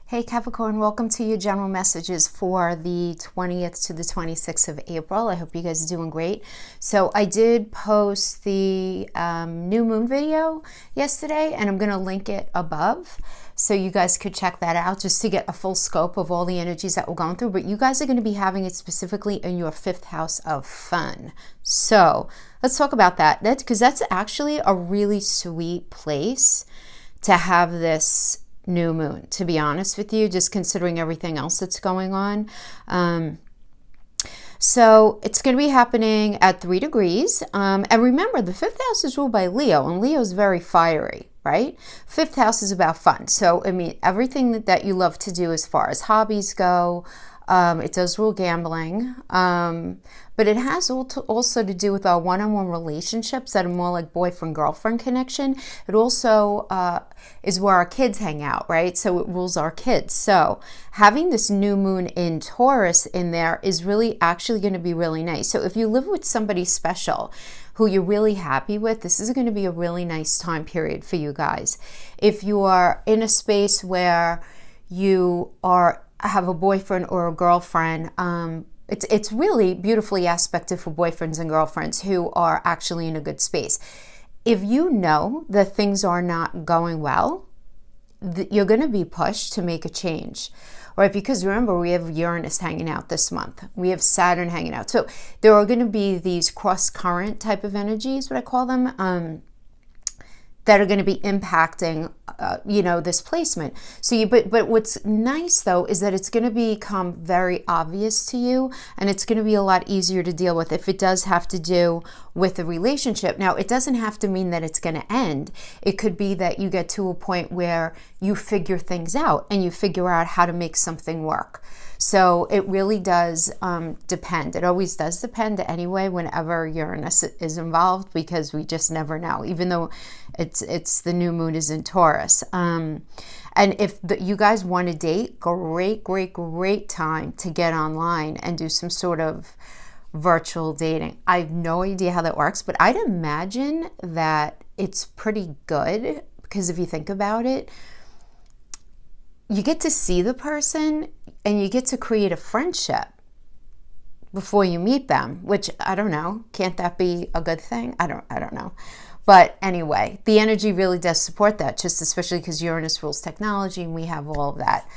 Hey Capricorn, welcome to your general messages for the 20th to the 26th of April. I hope you guys are doing great. So I did post the new moon video yesterday, and I'm going to link it above so you guys could check that out just to get a full scope of all the energies that we're going through. But you guys are going to be having it specifically in your 5th house of fun. So let's talk about that. Because that's actually a really sweet place to have this new moon, to be honest with you, just considering everything else that's going on. So it's going to be happening at 3 degrees. And remember, the 5th house is ruled by Leo, and Leo is very fiery, right? 5th house is about fun. So, I mean, everything that you love to do as far as hobbies go, it does rule gambling, but it has also to do with our one-on-one relationships that are more like boyfriend-girlfriend connection. It also is where our kids hang out, right? So it rules our kids. So having this new moon in Taurus in there is really actually going to be really nice. So if you live with somebody special who you're really happy with, this is going to be a really nice time period for you guys. If you are in a space where you have a boyfriend or a girlfriend, it's really beautifully aspected for boyfriends and girlfriends who are actually in a good space. If you know that things are not going well, you're going to be pushed to make a change, right? Because remember, we have Uranus hanging out this month. We have Saturn hanging out. So there are going to be these cross-current type of energies, what I call them, that are going to be impacting, this placement. So but what's nice though is that it's going to become very obvious to you, and it's going to be a lot easier to deal with if it does have to do with a relationship. Now, it doesn't have to mean that it's going to end. It could be that you get to a point where you figure things out and you figure out how to make something work. So it really does depend. It always does depend anyway whenever Uranus is involved, because we just never know, even though it's the new moon is in Taurus. And if you guys want to date, great time to get online and do some sort of virtual dating. I have no idea how that works, but I'd imagine that it's pretty good, because if you think about it, you get to see the person and you get to create a friendship before you meet them, which I don't know. Can't that be a good thing? I don't know. But anyway, the energy really does support that, just especially because Uranus rules technology and we have all of that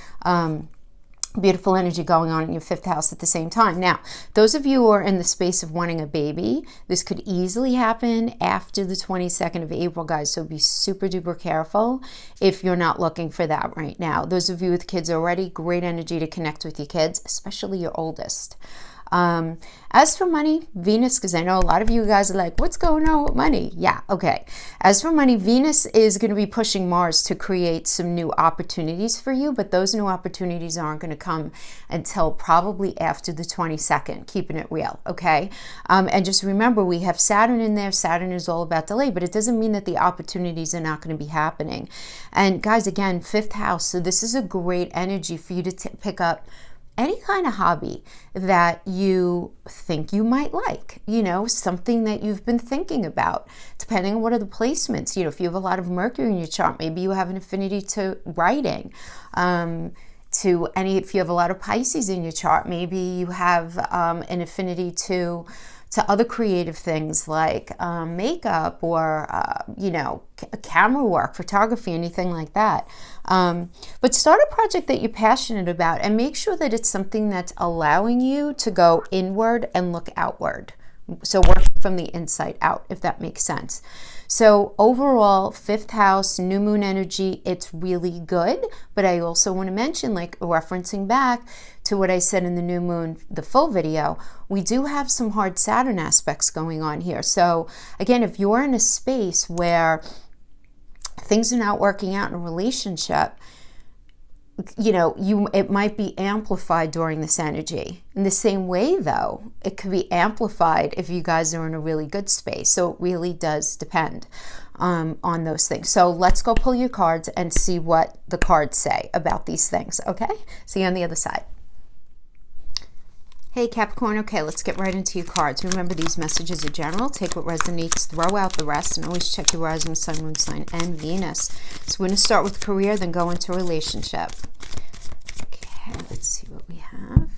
beautiful energy going on in your 5th house at the same time. Now, those of you who are in the space of wanting a baby, this could easily happen after the 22nd of April, guys. So be super duper careful if you're not looking for that right now. Those of you with kids already, great energy to connect with your kids, especially your oldest. As for money, Venus, because I know a lot of you guys are like, what's going on with money? Yeah, okay. As for money, Venus is going to be pushing Mars to create some new opportunities for you, but those new opportunities aren't going to come until probably after the 22nd, keeping it real, okay? And just remember, we have Saturn in there. Saturn is all about delay, but it doesn't mean that the opportunities are not going to be happening. And guys, again, 5th house, so this is a great energy for you to pick up any kind of hobby that you think you might like, something that you've been thinking about, depending on what are the placements. If you have a lot of Mercury in your chart, maybe you have an affinity to writing. If you have a lot of Pisces in your chart, maybe you have an affinity to other creative things like makeup or, camera work, photography, anything like that. But start a project that you're passionate about and make sure that it's something that's allowing you to go inward and look outward. So work from the inside out, if that makes sense. So overall, 5th house, new moon energy, it's really good. But I also want to mention, like referencing back to what I said in the new moon, the full video, we do have some hard Saturn aspects going on here. So again, if you're in a space where things are not working out in a relationship, it might be amplified during this energy. In the same way, though, it could be amplified if you guys are in a really good space. So it really does depend on those things. So let's go pull your cards and see what the cards say about these things, okay? See you on the other side. Hey Capricorn, okay, let's get right into your cards. Remember, these messages are general. Take what resonates, throw out the rest, and always check your rising sun, moon sign, and Venus. So we're going to start with career, then go into relationship. Okay, let's see what we have.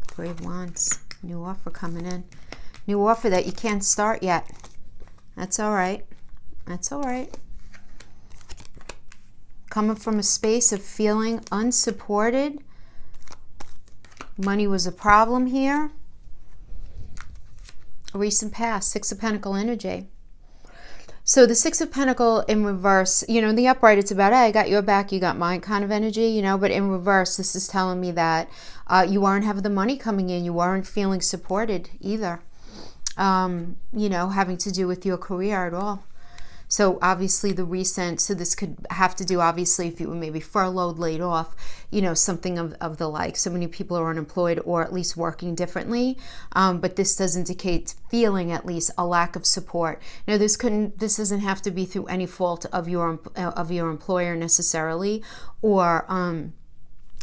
Three of Wands. New offer coming in. New offer that you can't start yet. That's all right. That's all right. Coming from a space of feeling unsupported. Money was a problem here. A recent past. Six of Pentacle energy. So the Six of Pentacle in reverse, you know, in the upright, it's about, hey, I got your back, you got mine kind of energy, you know, but in reverse, this is telling me that you aren't having the money coming in. You aren't feeling supported either, you know, having to do with your career at all. So obviously the recent, so this could have to do, obviously, if you were maybe furloughed, laid off, you know, something of the like. So many people are unemployed or at least working differently. But this does indicate feeling at least a lack of support. Now this doesn't have to be through any fault of your employer necessarily, or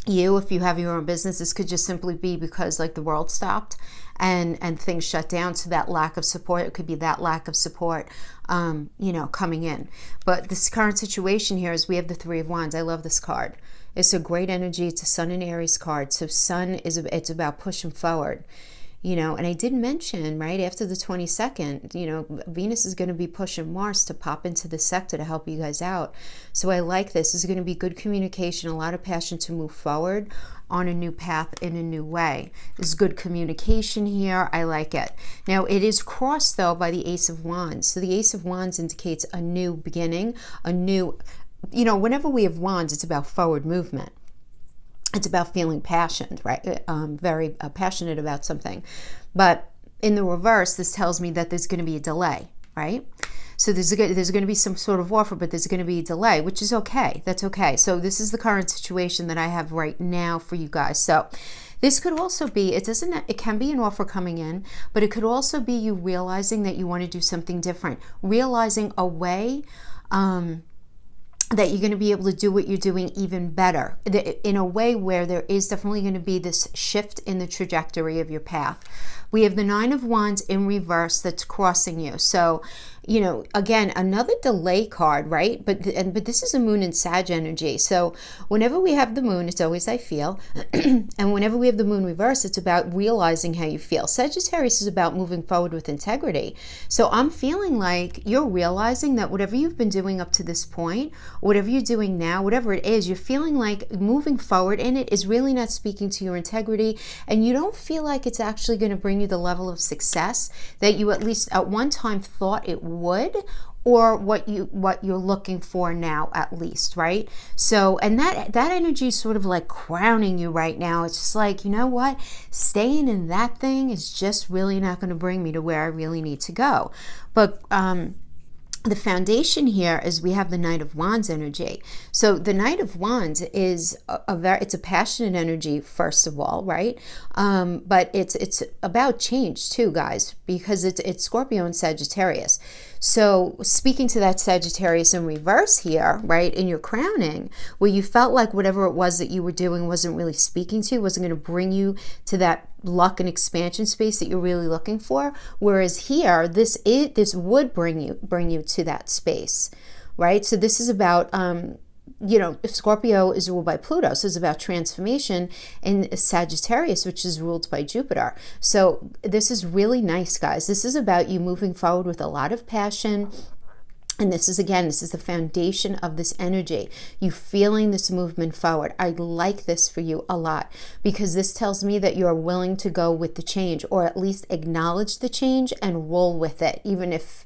you, if you have your own business. This could just simply be because like the world stopped and things shut down. So that lack of support, it could be that lack of support, you know, coming in. But this current situation here is we have the Three of Wands. I love this card. It's a great energy. It's a Sun and Aries card. So Sun it's about pushing forward. You know, and I did mention, right, after the 22nd, you know, Venus is going to be pushing Mars to pop into the sector to help you guys out. So I like this. This is going to be good communication, a lot of passion to move forward on a new path in a new way. There's good communication here. I like it. Now, it is crossed, though, by the Ace of Wands. So the Ace of Wands indicates a new beginning, a new, you know, whenever we have wands, it's about forward movement. It's about feeling passionate, right? Very passionate about something. But in the reverse, this tells me that there's going to be a delay, right? So there's going to be some sort of offer, but there's going to be a delay, which is okay. That's okay. So this is the current situation that I have right now for you guys. So this could also be, it can be an offer coming in, but it could also be you realizing that you want to do something different, realizing a way, that you're going to be able to do what you're doing even better, in a way where there is definitely going to be this shift in the trajectory of your path. We have the Nine of Wands in reverse that's crossing you. So, you know, again, another delay card, right? But this is a Moon and Sag energy. So whenever we have the Moon, it's always I feel. And whenever we have the Moon reverse, it's about realizing how you feel. Sagittarius is about moving forward with integrity. So I'm feeling like you're realizing that whatever you've been doing up to this point, whatever you're doing now, whatever it is, you're feeling like moving forward in it is really not speaking to your integrity. And you don't feel like it's actually going to bring you the level of success that you at least at one time thought it would, or what you're looking for now, at least, right? So, and that energy is sort of like crowning you right now. It's just like, you know what, staying in that thing is just really not going to bring me to where I really need to go. But the foundation here is we have the Knight of Wands energy. So the Knight of Wands is it's a passionate energy, first of all, right? But it's about change too, guys, because it's Scorpio and Sagittarius. So speaking to that Sagittarius in reverse here, right, in your crowning, where you felt like whatever it was that you were doing wasn't really speaking to, wasn't going to bring you to that luck and expansion space that you're really looking for. Whereas here, this would bring you to that space, right? So this is about, you know, if Scorpio is ruled by Pluto, so it's about transformation, and Sagittarius, which is ruled by Jupiter. So this is really nice, guys. This is about you moving forward with a lot of passion. And this is the foundation of this energy. You feeling this movement forward. I like this for you a lot, because this tells me that you're willing to go with the change, or at least acknowledge the change and roll with it, even if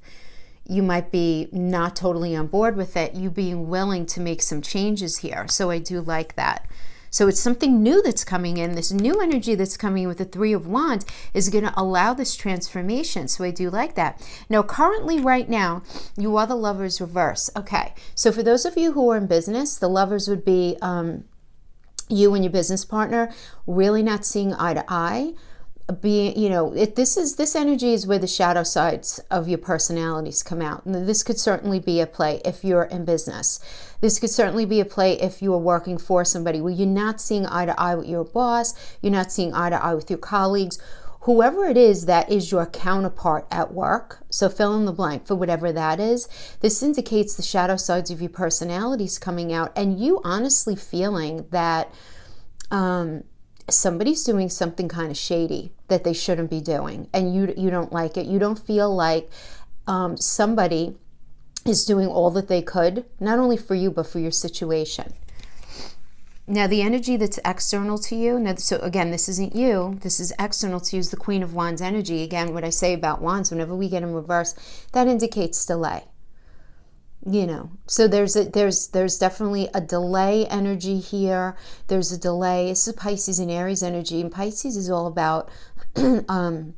you might be not totally on board with it, you being willing to make some changes here. So I do like that. So it's something new that's coming in. This new energy that's coming in with the Three of Wands is going to allow this transformation. So I do like that. Now, currently right now, you are the Lovers reverse. Okay. So for those of you who are in business, the Lovers would be you and your business partner really not seeing eye to eye. Being, you know, this energy is where the shadow sides of your personalities come out. And this could certainly be a play if you're in business. This could certainly be a play if you are working for somebody where you're not seeing eye to eye with your boss, you're not seeing eye to eye with your colleagues, whoever it is that is your counterpart at work, so fill in the blank for whatever that is, this indicates the shadow sides of your personalities coming out, and you honestly feeling that somebody's doing something kind of shady that they shouldn't be doing, and you don't like it. You don't feel like somebody is doing all that they could, not only for you, but for your situation. Now, the energy that's external to you, now, so again, this isn't you, this is external to you, is the Queen of Wands energy. Again, what I say about Wands, whenever we get in reverse, that indicates delay. You know, so there's definitely a delay energy here. There's a delay. This is Pisces and Aries energy, and Pisces is all about kind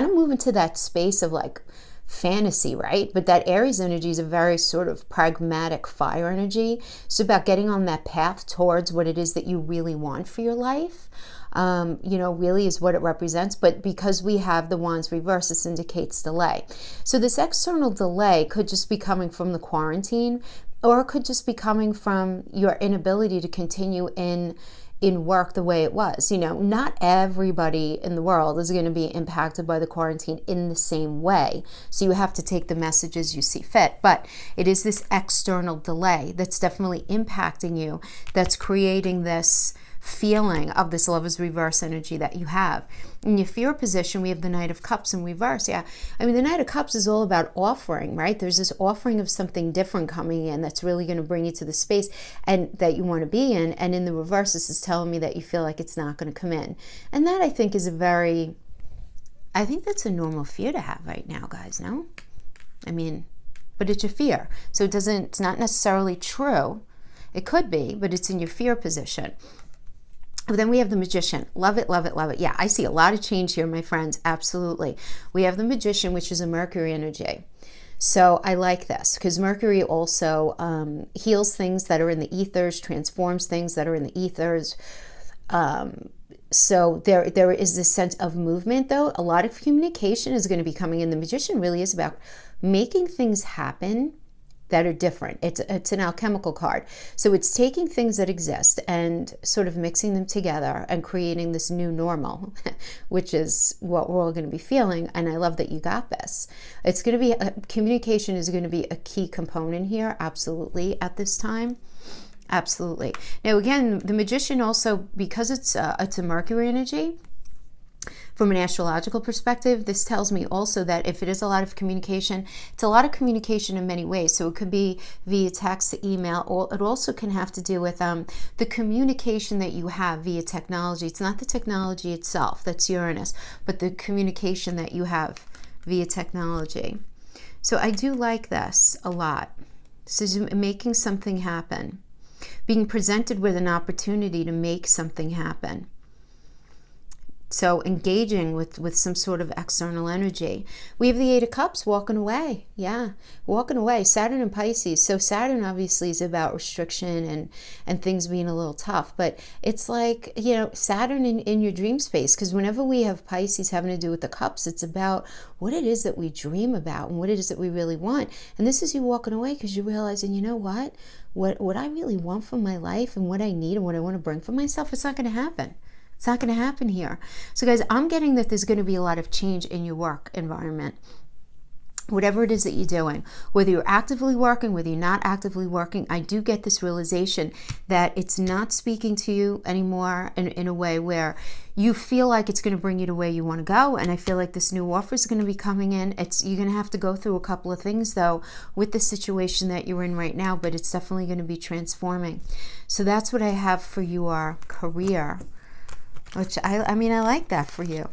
of moving to that space of like fantasy, right? But that Aries energy is a very sort of pragmatic fire energy. It's about getting on that path towards what it is that you really want for your life. You know, really is what it represents. But because we have the Wands reverse, this indicates delay. So this external delay could just be coming from the quarantine, or it could just be coming from your inability to continue in work the way it was. You know, not everybody in the world is going to be impacted by the quarantine in the same way. So you have to take the messages you see fit. But it is this external delay that's definitely impacting you, that's creating this feeling of this Lover's reverse energy that you have. In your fear position, we have the Knight of Cups in reverse. Yeah, I mean, the Knight of Cups is all about offering, right? There's this offering of something different coming in that's really going to bring you to the space and that you want to be in. And in the reverse, this is telling me that you feel like it's not going to come in. And that, I think, is I think that's a normal fear to have right now, guys, no? I mean, but it's your fear. So it's not necessarily true. It could be, but it's in your fear position. But then we have the Magician. Love it, love it, love it. Yeah, I see a lot of change here, my friends. Absolutely. We have the Magician, which is a Mercury energy. So I like this because Mercury also heals things that are in the ethers, transforms things that are in the ethers. So there is this sense of movement, though. A lot of communication is going to be coming in. The Magician really is about making things happen that are different. It's an alchemical card. So it's taking things that exist and sort of mixing them together and creating this new normal, which is what we're all going to be feeling. And I love that you got this. It's going to be, communication is going to be a key component here, absolutely, at this time. Absolutely. Now, again, the Magician also, because it's a Mercury energy, from an astrological perspective, this tells me also that if it is a lot of communication, it's a lot of communication in many ways. So it could be via text, email, or it also can have to do with the communication that you have via technology. It's not the technology itself, that's Uranus, but the communication that you have via technology. So I do like this a lot. This is making something happen, being presented with an opportunity to make something happen. So engaging with some sort of external energy. We have the Eight of Cups, walking away. Yeah, walking away. Saturn and Pisces. So Saturn obviously is about restriction and things being a little tough. But it's like, you know, Saturn in your dream space. Because whenever we have Pisces having to do with the cups, it's about what it is that we dream about and what it is that we really want. And this is you walking away because you're realizing, you know what? What I really want from my life and what I need and what I want to bring for myself, it's not going to happen. It's not going to happen here. So guys, I'm getting that there's going to be a lot of change in your work environment. Whatever it is that you're doing, whether you're actively working, whether you're not actively working, I do get this realization that it's not speaking to you anymore in a way where you feel like it's going to bring you to where you want to go. And I feel like this new offer is going to be coming in. You're going to have to go through a couple of things, though, with the situation that you're in right now, but it's definitely going to be transforming. So that's what I have for your career. Which, I mean, I like that for you.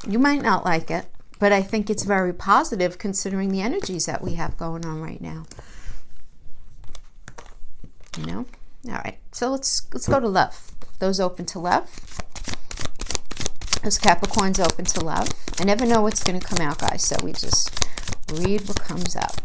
You might not like it, but I think it's very positive considering the energies that we have going on right now. You know? All right, so let's go to love. Those open to love. Those Capricorns open to love. I never know what's going to come out, guys, so we just read what comes out.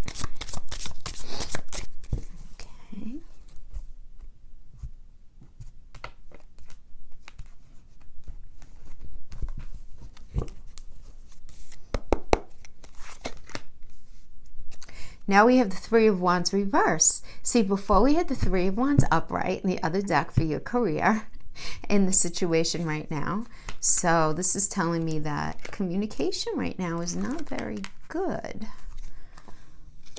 Now we have the Three of Wands reverse. See, before we had the Three of Wands upright in the other deck for your career, in the situation right now. So this is telling me that communication right now is not very good.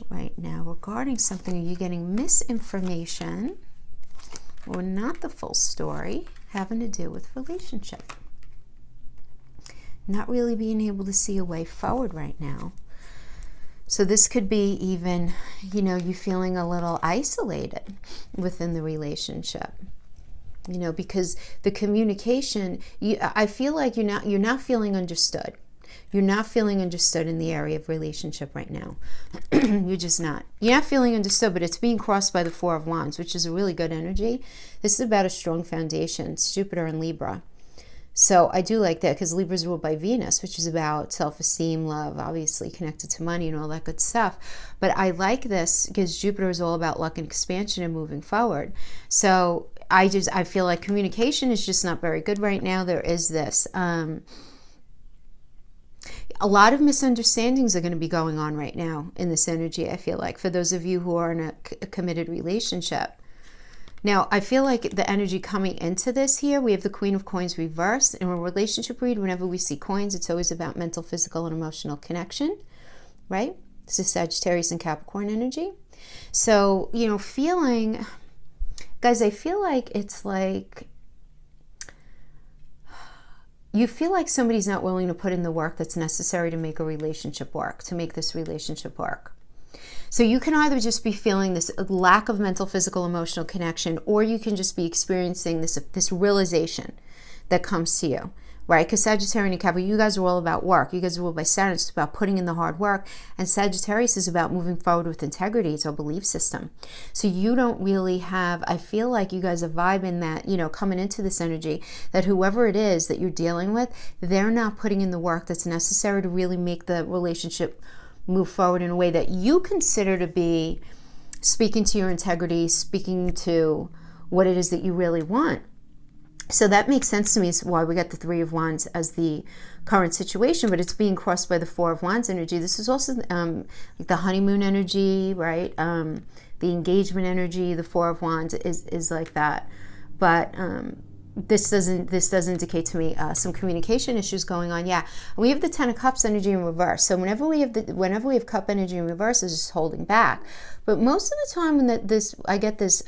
Right now, regarding something, are you getting misinformation or not the full story having to do with relationship? Not really being able to see a way forward right now. So this could be even, you know, you feeling a little isolated within the relationship, you know, because the communication, I feel like you're not feeling understood. You're not feeling understood in the area of relationship right now. You're just not. You're not feeling understood, but it's being crossed by the Four of Wands, which is a really good energy. This is about a strong foundation. It's Jupiter and Libra. So I do like that because Libra is ruled by Venus, which is about self-esteem, love, obviously connected to money and all that good stuff. But I like this because Jupiter is all about luck and expansion and moving forward. So I feel like communication is just not very good right now. There is this. A lot of misunderstandings are going to be going on right now in this energy, I feel like, for those of you who are in a committed relationship. Now, I feel like the energy coming into this here, we have the Queen of Coins reversed. In a relationship read, whenever we see coins, it's always about mental, physical, and emotional connection, right? This is Sagittarius and Capricorn energy. So, you know, feeling, guys, I feel like it's like, you feel like somebody's not willing to put in the work that's necessary to make a relationship work, to make this relationship work. So you can either just be feeling this lack of mental, physical, emotional connection, or you can just be experiencing this realization that comes to you, right? Because Sagittarius and Capricorn, you guys are all about work. You guys are ruled by Saturn. It's about putting in the hard work. And Sagittarius is about moving forward with integrity. It's our belief system. So you don't really have, I feel like you guys are vibing that, you know, coming into this energy, that whoever it is that you're dealing with, they're not putting in the work that's necessary to really make the relationship move forward in a way that you consider to be speaking to your integrity, speaking to what it is that you really want. So that makes sense to me, is why we got the Three of Wands as the current situation, but it's being crossed by the Four of Wands energy. This is also like the honeymoon energy, right? The engagement energy, the Four of Wands is like that. But this does indicate to me some communication issues going on. Yeah, and we have the Ten of Cups energy in reverse. So whenever we have Cup energy in reverse, it's just holding back. But most of the time when I get this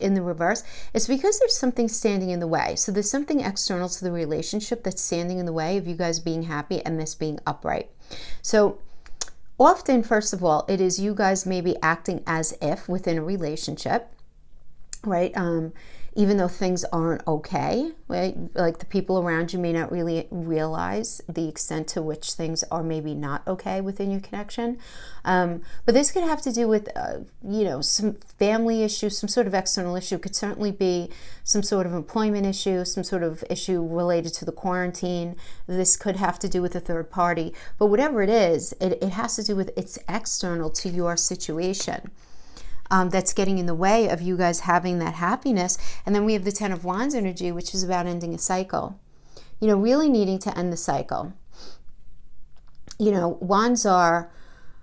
in the reverse, it's because there's something standing in the way. So there's something external to the relationship that's standing in the way of you guys being happy and this being upright. So often, first of all, it is you guys maybe acting as if within a relationship, right? Even though things aren't okay, right? Like the people around you may not really realize the extent to which things are maybe not okay within your connection. But this could have to do with, you know, some family issue, some sort of external issue. It could certainly be some sort of employment issue, some sort of issue related to the quarantine. This could have to do with a third party. But whatever it is, it has to do with, it's external to your situation. That's getting in the way of you guys having that happiness. And then we have the Ten of Wands energy, which is about ending a cycle. You know, really needing to end the cycle. You know, wands are,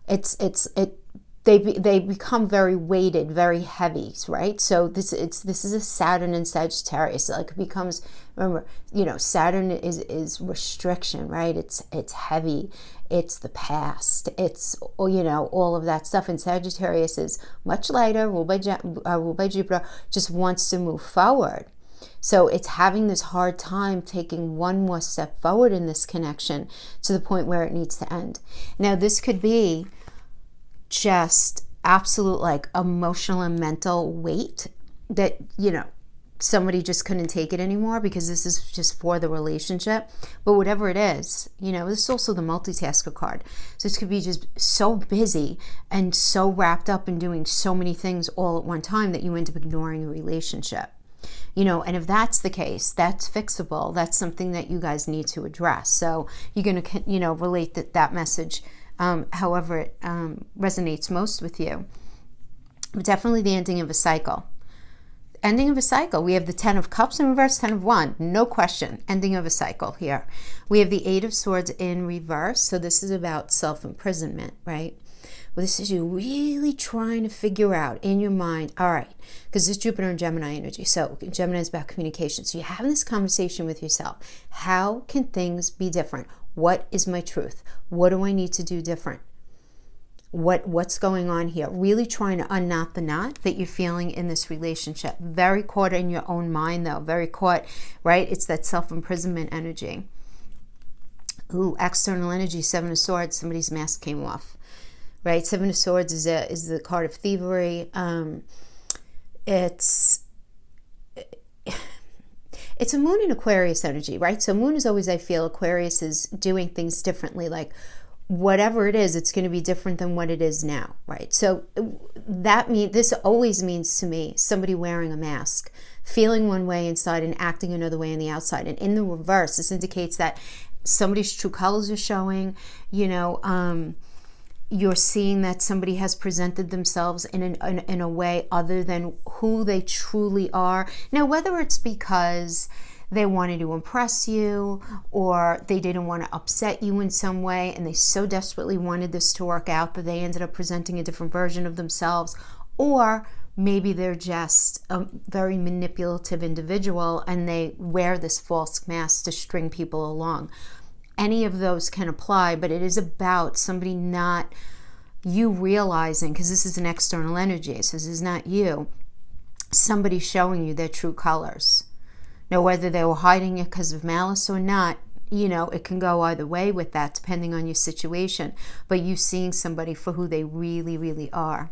they become very weighted, very heavy, right? So this is a Saturn and Sagittarius. Like it becomes, remember, you know, Saturn is restriction, right? It's heavy. It's the past. It's, you know, all of that stuff. And Sagittarius is much lighter, ruled by Jupiter, just wants to move forward. So it's having this hard time taking one more step forward in this connection to the point where it needs to end. Now, this could be just absolute like emotional and mental weight that, you know, somebody just couldn't take it anymore because this is just for the relationship. But whatever it is, you know, this is also the multitasker card. So this could be just so busy and so wrapped up in doing so many things all at one time that you end up ignoring a relationship. You know, and if that's the case, that's fixable. That's something that you guys need to address. So you're going to, you know, relate that message however it resonates most with you. But definitely the ending of a cycle. Ending of a cycle. We have the Ten of Cups in reverse, Ten of Wands. No question. Ending of a cycle here. We have the Eight of Swords in reverse. So this is about self-imprisonment, right? Well, this is you really trying to figure out in your mind, all right, because this Jupiter and Gemini energy. So Gemini is about communication. So you're having this conversation with yourself. How can things be different? What is my truth? What do I need to do different? What's going on here? Really trying to unknot the knot that you're feeling in this relationship. Very caught in your own mind, though. Very caught, right? It's that self-imprisonment energy. Ooh, external energy, Seven of Swords. Somebody's mask came off, right? Seven of Swords is the card of thievery. It's a moon in Aquarius energy, right? So moon is always, I feel, Aquarius is doing things differently. Like whatever it is, it's going to be different than what it is now, right? So this always means to me somebody wearing a mask, feeling one way inside and acting another way on the outside. And in the reverse, this indicates that somebody's true colors are showing. You're seeing that somebody has presented themselves in a way other than who they truly are. Now, whether it's because they wanted to impress you or they didn't want to upset you in some way and they so desperately wanted this to work out that they ended up presenting a different version of themselves, or maybe they're just a very manipulative individual and they wear this false mask to string people along. Any of those can apply, but it is about somebody not you realizing, because this is an external energy, so this is not you, somebody showing you their true colors. Now, whether they were hiding it because of malice or not, it can go either way with that, depending on your situation. But you seeing somebody for who they really, really are.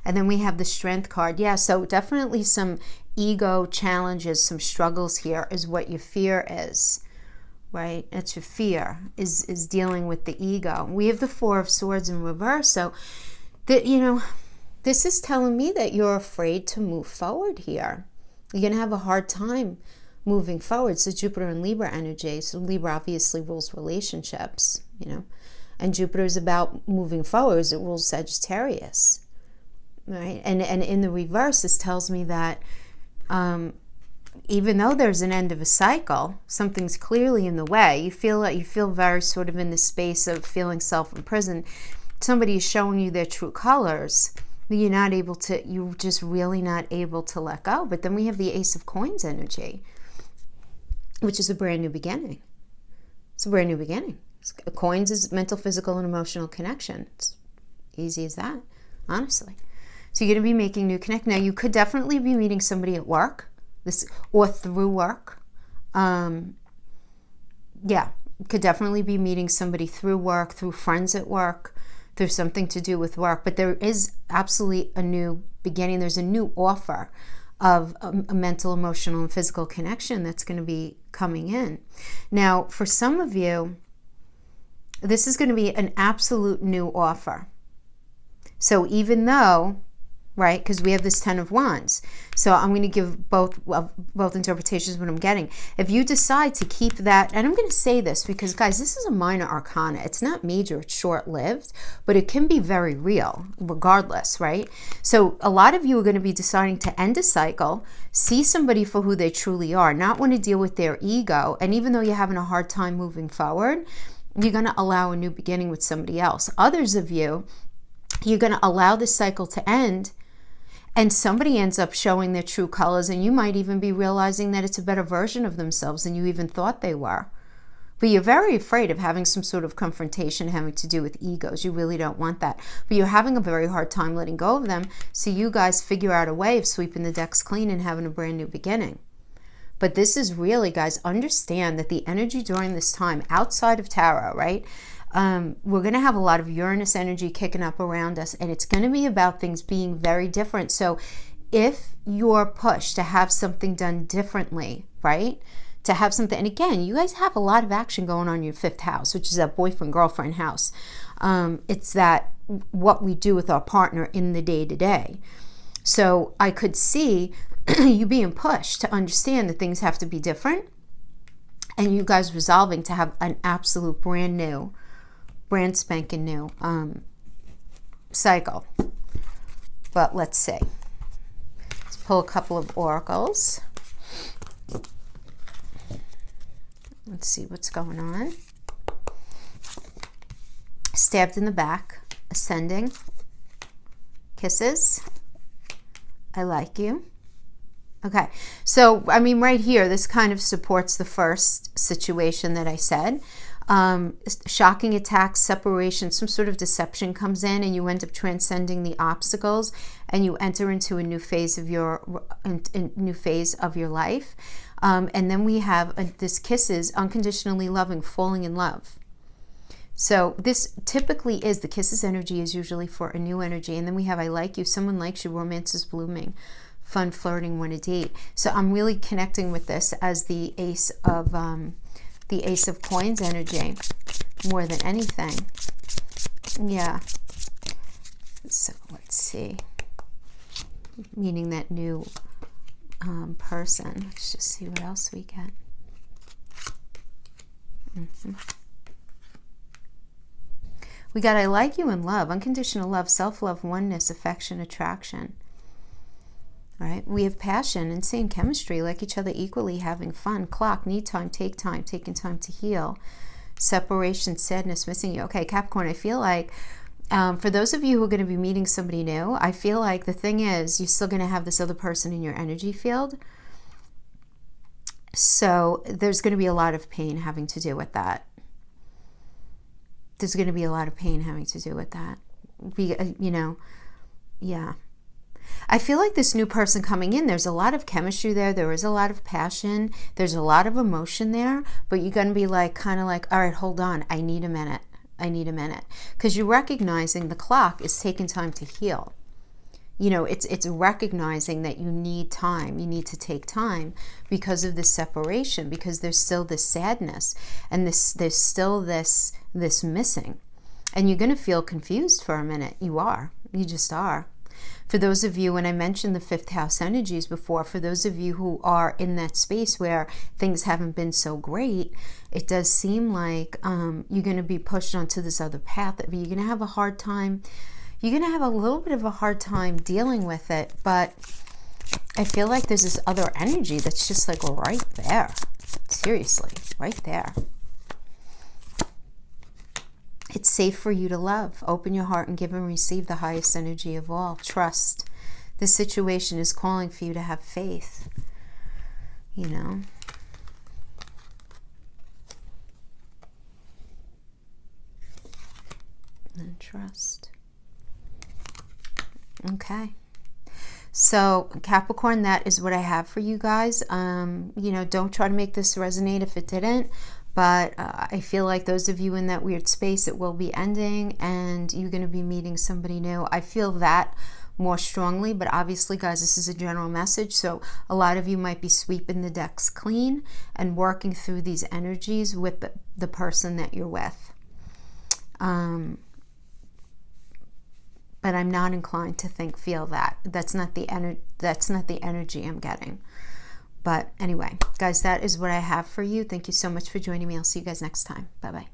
And then we have the Strength card. Yeah, so definitely some ego challenges, some struggles here is what your fear is, right? That's your fear, is dealing with the ego. We have the Four of Swords in reverse. So, this is telling me that you're afraid to move forward here. You're going to have a hard time moving forward. So Jupiter and Libra energy. So Libra obviously rules relationships, and Jupiter is about moving forward. It rules Sagittarius, right? And in the reverse, this tells me that even though there's an end of a cycle, something's clearly in the way. You feel very sort of in the space of feeling self-imprisoned. Somebody is showing you their true colors. You're just really not able to let go. But then we have the Ace of Coins energy, which is a brand new beginning. It's a brand new beginning. Coins is mental, physical, and emotional connection. It's easy as that, honestly. So you're going to be making new connect. Now, you could definitely be meeting somebody at work, or through work. Could definitely be meeting somebody through work, through friends at work, through something to do with work. But there is absolutely a new beginning. There's a new offer of a mental, emotional, and physical connection that's going to be coming in. Now, for some of you, this is going to be an absolute new offer. So even though, right, because we have this Ten of Wands, so I'm going to give both interpretations what I'm getting. If you decide to keep that, and I'm going to say this because, guys, this is a minor arcana. It's not major, it's short-lived, but it can be very real regardless, right? So a lot of you are going to be deciding to end a cycle, see somebody for who they truly are, not want to deal with their ego, and even though you're having a hard time moving forward, you're going to allow a new beginning with somebody else. Others of you, you're going to allow this cycle to end, and somebody ends up showing their true colors, and you might even be realizing that it's a better version of themselves than you even thought they were. But you're very afraid of having some sort of confrontation having to do with egos. You really don't want that. But you're having a very hard time letting go of them, so you guys figure out a way of sweeping the decks clean and having a brand new beginning. But this is really, guys, understand that the energy during this time, outside of tarot, right? We're going to have a lot of Uranus energy kicking up around us, and it's going to be about things being very different. So if you're pushed to have something done differently, right, to have something, and again, you guys have a lot of action going on in your fifth house, which is that boyfriend-girlfriend house. It's that what we do with our partner in the day-to-day. So I could see you being pushed to understand that things have to be different, and you guys resolving to have an absolute brand spanking new cycle. But let's see. Let's pull a couple of oracles. Let's see what's going on. Stabbed in the back, ascending. Kisses. I like you. Okay, so I mean right here, this kind of supports the first situation that I said. Shocking attacks, separation, some sort of deception comes in, and you end up transcending the obstacles, and you enter into a new phase of your life. And then we have this kisses, unconditionally loving, falling in love. So this typically is, the kisses energy is usually for a new energy. And then we have I like you, someone likes you, romance is blooming, fun, flirting, want to date. So I'm really connecting with this as the Ace of Coins energy more than anything. Yeah. So let's see. Meaning that new person. Let's just see what else we get. We got I like you in love, unconditional love, self-love, oneness, affection, attraction. All right, we have passion, insane chemistry, like each other equally, having fun, clock, need time, taking time to heal, separation, sadness, missing you. Okay, Capricorn, I feel like for those of you who are going to be meeting somebody new, I feel like the thing is you're still going to have this other person in your energy field. So there's going to be a lot of pain having to do with that. There's going to be a lot of pain having to do with that. Yeah. I feel like this new person coming in, there's a lot of chemistry there. There is a lot of passion. There's a lot of emotion there. But you're going to be like, kind of like, all right, hold on. I need a minute. Because you're recognizing the clock is taking time to heal. You know, it's recognizing that you need time. You need to take time because of this separation, because there's still this sadness and there's still this missing. And you're going to feel confused for a minute. You just are. For those of you, when I mentioned the fifth house energies before, for those of you who are in that space where things haven't been so great, it does seem like you're going to be pushed onto this other path. You're going to have a hard time. You're going to have a little bit of a hard time dealing with it, but I feel like there's this other energy that's just like right there. Seriously, right there. It's safe for you to love. Open your heart and give and receive the highest energy of all. Trust. This situation is calling for you to have faith. You know. And trust. Okay. So Capricorn, that is what I have for you guys. Don't try to make this resonate if it didn't. But I feel like those of you in that weird space, it will be ending and you're going to be meeting somebody new. I feel that more strongly, but obviously, guys, this is a general message. So a lot of you might be sweeping the decks clean and working through these energies with the person that you're with. But I'm not inclined to feel that. That's not the energy I'm getting. But anyway, guys, that is what I have for you. Thank you so much for joining me. I'll see you guys next time. Bye-bye.